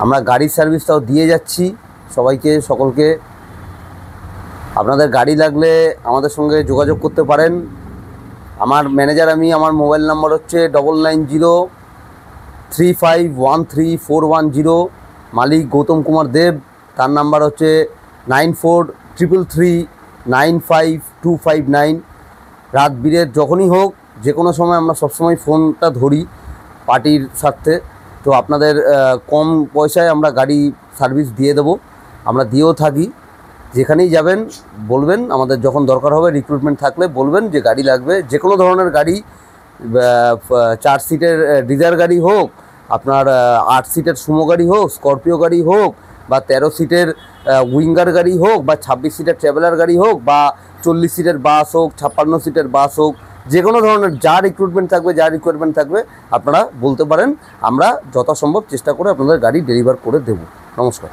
আমরা গাড়ির সার্ভিসটাও দিয়ে যাচ্ছি সবাইকে, সকলকে। আপনাদের গাড়ি লাগলে আমাদের সঙ্গে যোগাযোগ করতে পারেন। আমার ম্যানেজার আমি, আমার মোবাইল নাম্বার হচ্ছে 9903513410। মালিক গৌতম কুমার দেব, তার নাম্বার হচ্ছে 9433395259। রাত বিরেত যখনই হোক, যে কোনো সময় আমরা সবসময় ফোনটা ধরি পার্টির স্বার্থে। তো আপনাদের কম পয়সায় আমরা গাড়ি সার্ভিস দিয়ে দেবো, আমরা দিয়েও থাকি। যেখানেই যাবেন বলবেন, আমাদের যখন দরকার হবে রিক্রুটমেন্ট থাকলে বলবেন যে গাড়ি লাগবে। যে কোনো ধরনের গাড়ি, 4 সিটের ডিজায়ার গাড়ি হোক, আপনার 8 সিটের সুমো গাড়ি হোক, স্করপিও গাড়ি হোক, বা 13 সিটের উইঙ্গার গাড়ি হোক, বা 26 সিটের ট্রাভেলার গাড়ি হোক, বা 40 সিটের বাস হোক, 56 সিটের বাস হোক, যে কোনো ধরনের যা রিক্রুটমেন্ট থাকবে, যা রিকোয়ারমেন্ট থাকবে আপনারা বলতে পারেন। আমরা যথাসম্ভব চেষ্টা করে আপনাদের গাড়ি ডেলিভার করে দেব। নমস্কার।